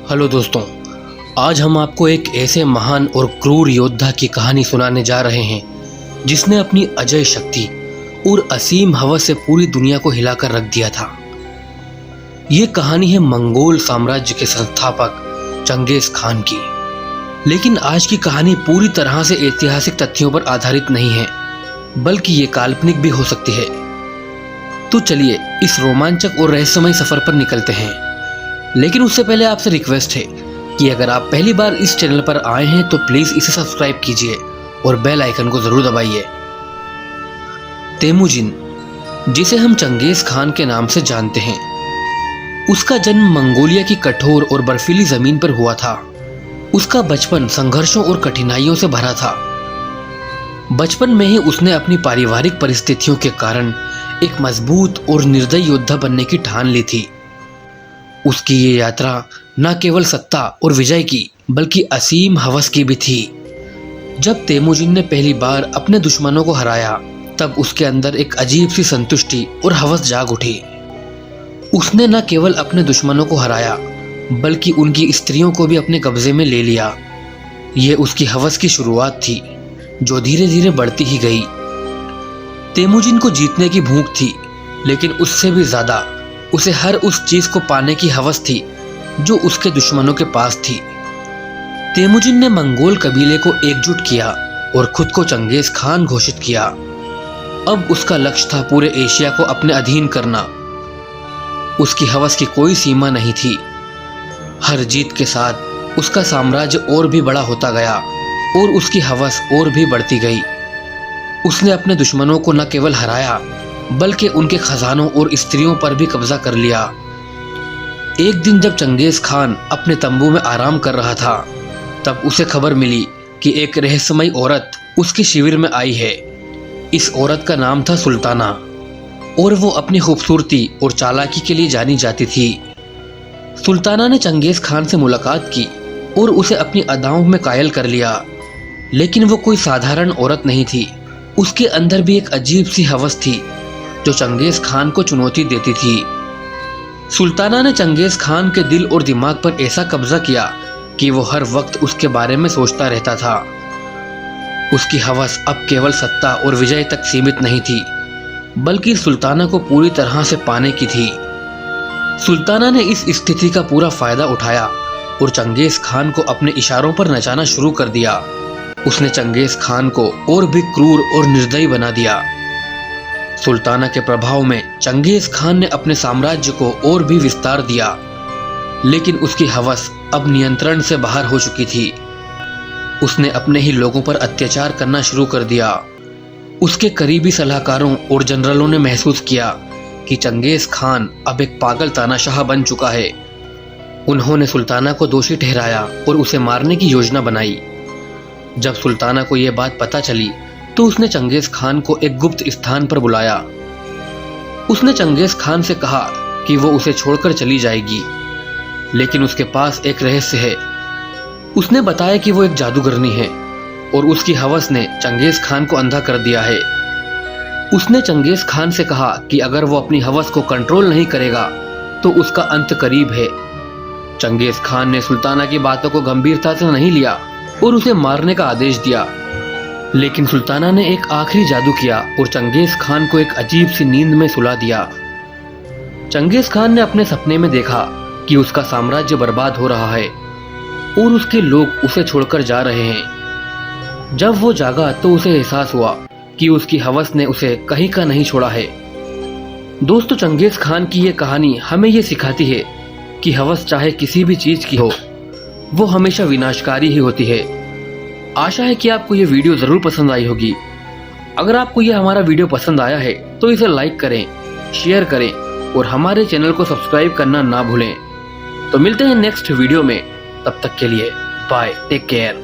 Hello दोस्तों, आज हम आपको एक ऐसे महान और क्रूर योद्धा की कहानी सुनाने जा रहे हैं जिसने अपनी अजय शक्ति और असीम हवस से पूरी दुनिया को हिलाकर रख दिया था। ये कहानी है मंगोल साम्राज्य के संस्थापक चंगेज खान की। लेकिन आज की कहानी पूरी तरह से ऐतिहासिक तथ्यों पर आधारित नहीं है, बल्कि ये काल्पनिक भी हो सकती है। तो चलिए इस रोमांचक और रहस्यमय सफर पर निकलते हैं। लेकिन उससे पहले आपसे रिक्वेस्ट है कि अगर आप पहली बार इस चैनल पर आए हैं तो प्लीज इसे सब्सक्राइब कीजिए और बेल आइकन को जरूर दबाइए। तेमुजिन, जिसे हम चंगेज खान के नाम से जानते हैं, उसका जन्म मंगोलिया की कठोर और बर्फीली जमीन पर हुआ था। उसका बचपन संघर्षों और कठिनाइयों से भरा था। बचपन में ही उसने अपनी पारिवारिक परिस्थितियों के कारण एक मजबूत और निर्दयी योद्धा बनने की ठान ली थी। उसकी ये यात्रा न केवल सत्ता और विजय की, बल्कि असीम हवस की भी थी। जब तेमुजिन ने पहली बार अपने दुश्मनों को हराया, तब उसके अंदर एक अजीब सी संतुष्टि और हवस जाग उठी। उसने न केवल अपने दुश्मनों को हराया, बल्कि उनकी स्त्रियों को भी अपने कब्जे में ले लिया। ये उसकी हवस की शुरुआत थी, जो धीरे धीरे बढ़ती ही गई। तेमुजिन को जीतने की भूख थी, लेकिन उससे भी ज्यादा उसे हर उस चीज को पाने की हवस थी जो उसके दुश्मनों के पास थी। तेमुजिन ने मंगोल कबीले को एकजुट किया और खुद को चंगेज खान घोषित किया। अब उसका लक्ष्य था पूरे एशिया को अपने अधीन करना। उसकी हवस की कोई सीमा नहीं थी। हर जीत के साथ उसका साम्राज्य और भी बड़ा होता गया और उसकी हवस और भी बढ़ती गई। उसने अपने दुश्मनों को न केवल हराया, बल्कि उनके खजानों और स्त्रियों पर भी कब्जा कर लिया। एक दिन जब चंगेज खान अपने तंबू में आराम कर रहा था, तब उसे खबर मिली कि एक रहस्यमयी औरत उसके शिविर में आई है। इस औरत का नाम था सुल्ताना और वो अपनी खूबसूरती और चालाकी के लिए जानी जाती थी। सुल्ताना ने चंगेज खान से मुलाकात की और उसे अपनी अदाओं में कायल कर लिया। लेकिन वो कोई साधारण औरत नहीं थी। उसके अंदर भी एक अजीब सी हवस थी जो चंगेज खान को चुनौती देती थी। सुल्ताना ने चंगेज खान के दिल और दिमाग पर ऐसा कब्जा किया कि वो हर वक्त उसके बारे में सोचता रहता था। उसकी हवस अब केवल सत्ता और विजय तक सीमित नहीं थी, बल्कि सुल्ताना को पूरी तरह से पाने की थी। सुल्ताना ने इस स्थिति का पूरा फायदा उठाया और चंगेज खान को अपने इशारों पर नचाना शुरू कर दिया। उसने चंगेज खान को और भी क्रूर और निर्दयी बना दिया। सुल्ताना के प्रभाव में चंगेज खान ने अपने साम्राज्य को और भी विस्तार दिया, लेकिन उसकी हवस अब नियंत्रण से बाहर हो चुकी थी। उसने अपने ही लोगों पर अत्याचार करना शुरू कर दिया। उसके करीबी सलाहकारों और जनरलों ने महसूस किया कि चंगेज खान अब एक पागल तानाशाह बन चुका है। उन्होंने सुल्ताना को दोषी ठहराया और उसे मारने की योजना बनाई। जब सुल्ताना को यह बात पता चली, तो उसने चंगेज खान को एक गुप्त स्थान पर बुलाया। उसने चंगेज खान से कहा कि वो उसे छोड़कर चली जाएगी, लेकिन उसके पास एक रहस्य है। उसने बताया कि वो एक जादूगरनी है और उसकी हवस ने चंगेज खान को अंधा कर दिया है। उसने चंगेज खान से कहा कि अगर वो अपनी हवस को कंट्रोल नहीं करेगा तो उसका अंत करीब है। चंगेज खान ने सुल्ताना की बातों को गंभीरता से नहीं लिया और उसे मारने का आदेश दिया। लेकिन सुल्ताना ने एक आखिरी जादू किया और चंगेज खान को एक अजीब सी नींद में सुला दिया। चंगेज खान ने अपने सपने में देखा कि उसका साम्राज्य बर्बाद हो रहा है और उसके लोग उसे छोड़कर जा रहे हैं। जब वो जागा तो उसे एहसास हुआ कि उसकी हवस ने उसे कहीं का नहीं छोड़ा है। दोस्तों, चंगेज खान की ये कहानी हमें ये सिखाती है कि हवस चाहे किसी भी चीज की हो, वो हमेशा विनाशकारी ही होती है। आशा है कि आपको ये वीडियो जरूर पसंद आई होगी। अगर आपको ये हमारा वीडियो पसंद आया है तो इसे लाइक करें, शेयर करें और हमारे चैनल को सब्सक्राइब करना ना भूलें। तो मिलते हैं नेक्स्ट वीडियो में। तब तक के लिए बाय, टेक केयर।